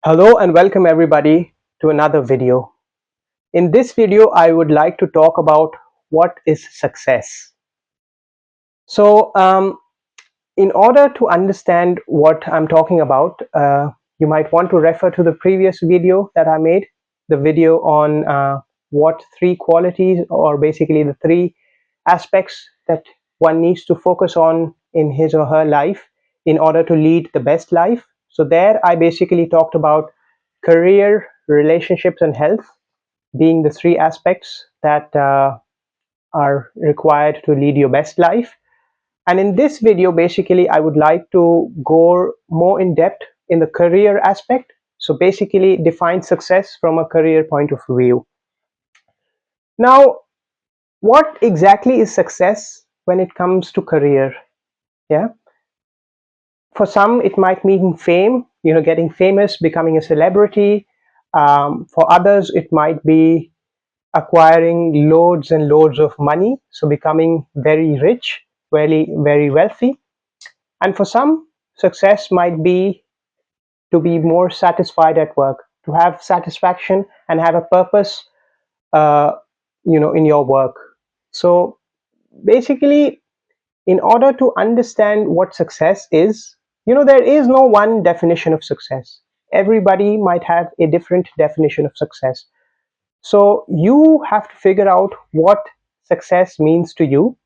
Hello and welcome everybody to another video. In this video, I would like to talk about what is success. So, in order to understand what I'm talking about, you might want to refer to the previous video that I made, the video on what three qualities or basically the three aspects that one needs to focus on in his or her life in order to lead the best life. So there I basically talked about career, relationships, and health being the three aspects that are required to lead your best life. And in this video, basically, I would like to go more in depth in the career aspect. So basically define success from a career point of view. Now, what exactly is success when it comes to career? Yeah. For some, it might mean fame, getting famous, becoming a celebrity. For others, it might be acquiring loads and loads of money, so becoming very rich, very, very wealthy. And for some, success might be to be more satisfied at work, to have satisfaction and have a purpose, uh, in your work. So basically, in order to understand what success is, there is no one definition of success. Everybody might have a different definition of success. So you have to figure out what success means to you.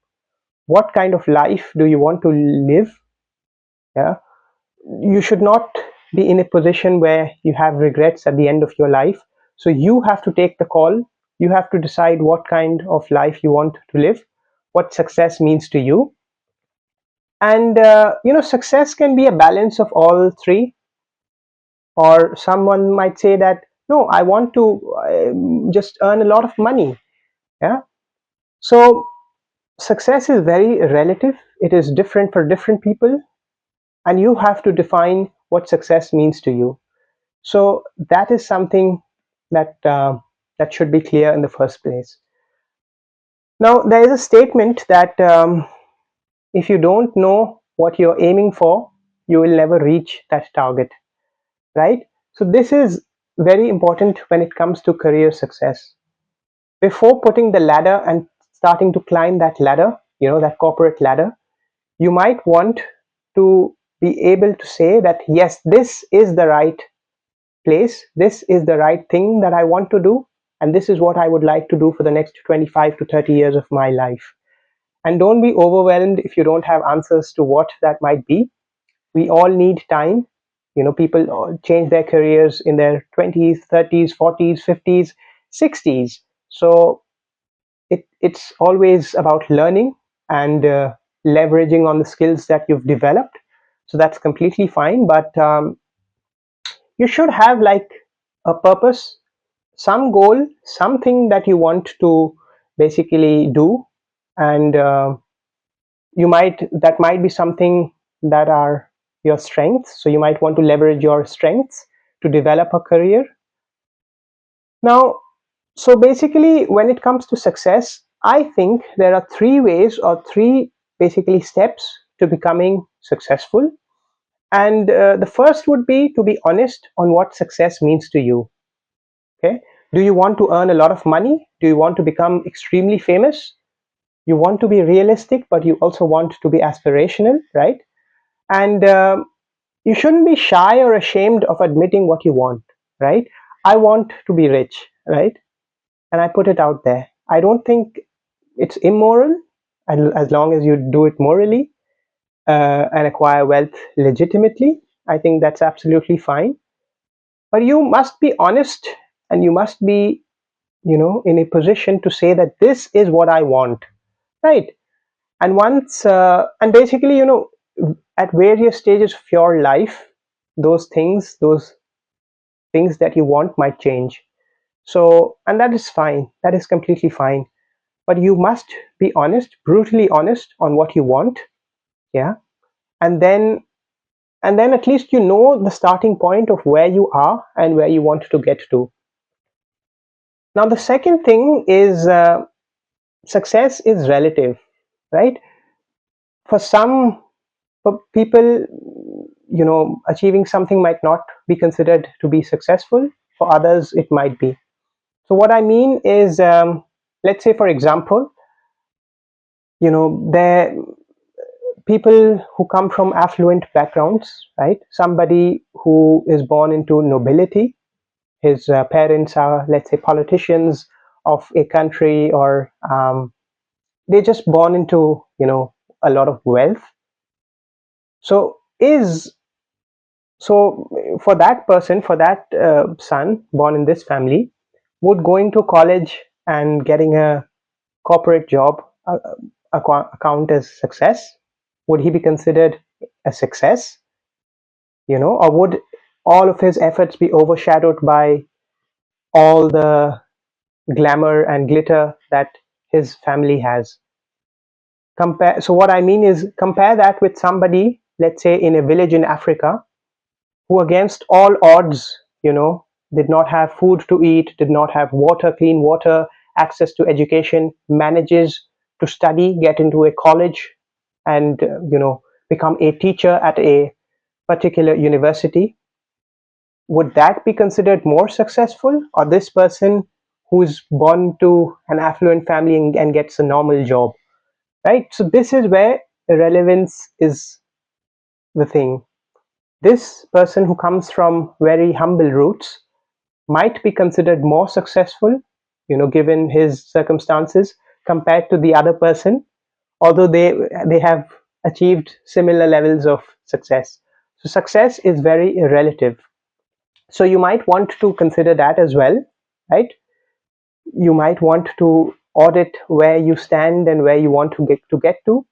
What kind of life do you want to live? Yeah. You should not be in a position where you have regrets at the end of your life. So you have to take the call. You have to decide what kind of life you want to live, what success means to you. And success can be a balance of all three. Or someone might say that, no, I want to just earn a lot of money. Yeah. So success is very relative. It is different for different people, and you have to define what success means to you. So that is something that should be clear in the first place. Now, there is a statement that if you don't know what you're aiming for, you will never reach that target, right? So this is very important when it comes to career success. Before putting the ladder and starting to climb that ladder, that corporate ladder, you might want to be able to say that, yes, this is the right place, this is the right thing that I want to do, and this is what I would like to do for the next 25 to 30 years of my life. And don't be overwhelmed if you don't have answers to what that might be. We all need time. People change their careers in their 20s, 30s, 40s, 50s, 60s. So it's always about learning and leveraging on the skills that you've developed. So that's completely fine, but you should have like a purpose, some goal, something that you want to basically do. And that might be something that are your strengths, so you might want to leverage your strengths to develop a career. Now, so basically when it comes to success, I think there are three ways or three basically steps to becoming successful. And the first would be to be honest on what success means to you. Okay, do you want to earn a lot of money? Do you want to become extremely famous? You want to be realistic, but you also want to be aspirational, right? And you shouldn't be shy or ashamed of admitting what you want, right? I want to be rich, right? And I put it out there. I don't think it's immoral as long as you do it morally and acquire wealth legitimately. I think that's absolutely fine. But you must be honest, and you must be, in a position to say that this is what I want, right? And once, and basically, at various stages of your life, those things that you want might change. So, and that is fine. That is completely fine. But you must be honest, brutally honest on what you want. Yeah. And then, at least you know the starting point of where you are and where you want to get to. Now, the second thing is success is relative, right? For some, for people, achieving something might not be considered to be successful. For others it might be. So what I mean is, let's say for example, there people who come from affluent backgrounds, right? Somebody who is born into nobility, his parents are, let's say, politicians of a country, or they're just born into a lot of wealth. So is so for that person, for that son born in this family, would going to college and getting a corporate job account as success? Would he be considered a success? Or would all of his efforts be overshadowed by all the glamour and glitter that his family has? So what I mean is, compare that with somebody, let's say in a village in Africa, who against all odds, did not have food to eat, did not have water, clean water, access to education, manages to study, get into a college, and become a teacher at a particular university. Would that be considered more successful, or this person who's born to an affluent family and gets a normal job, right? So this is where relevance is the thing. This person who comes from very humble roots might be considered more successful, given his circumstances, compared to the other person, although they have achieved similar levels of success. So success is very relative. So you might want to consider that as well, right? You might want to audit where you stand and where you want to get to.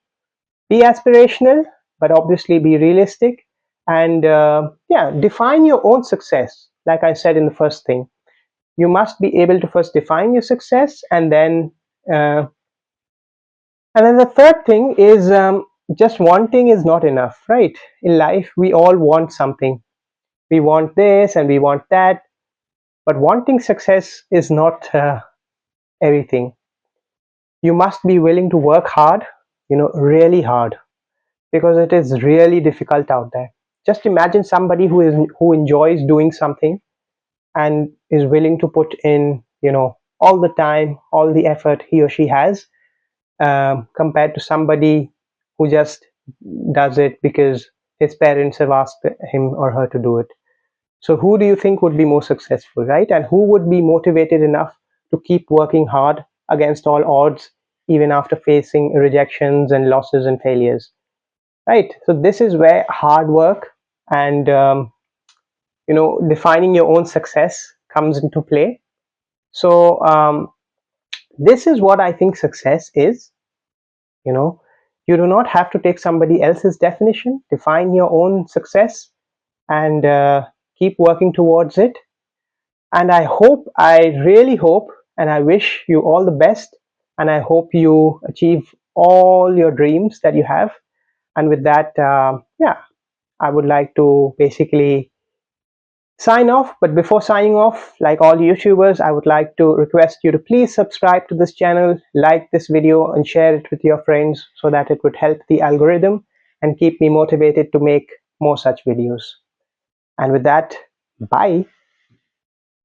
Be aspirational, but obviously be realistic, and yeah, define your own success. Like I said in the first thing, you must be able to first define your success, uh, and then the third thing is, just wanting is not enough, right? In life, we all want something. We want this and we want that, but wanting success is not everything. You must be willing to work hard, really hard, because it is really difficult out there. Just imagine somebody who enjoys doing something and is willing to put in, all the time, all the effort he or she has, compared to somebody who just does it because his parents have asked him or her to do it. So who do you think would be more successful, right? And who would be motivated enough to keep working hard against all odds, even after facing rejections and losses and failures, right? So this is where hard work and defining your own success comes into play. So this is what I think success is. you know you do not have to take somebody else's definition. Define your own success, and keep working towards it. And I really hope, and I wish you all the best, and I hope you achieve all your dreams that you have. And with that, yeah, I would like to basically sign off. But before signing off, like all YouTubers, I would like to request you to please subscribe to this channel, like this video, and share it with your friends, so that it would help the algorithm and keep me motivated to make more such videos. And with that, bye.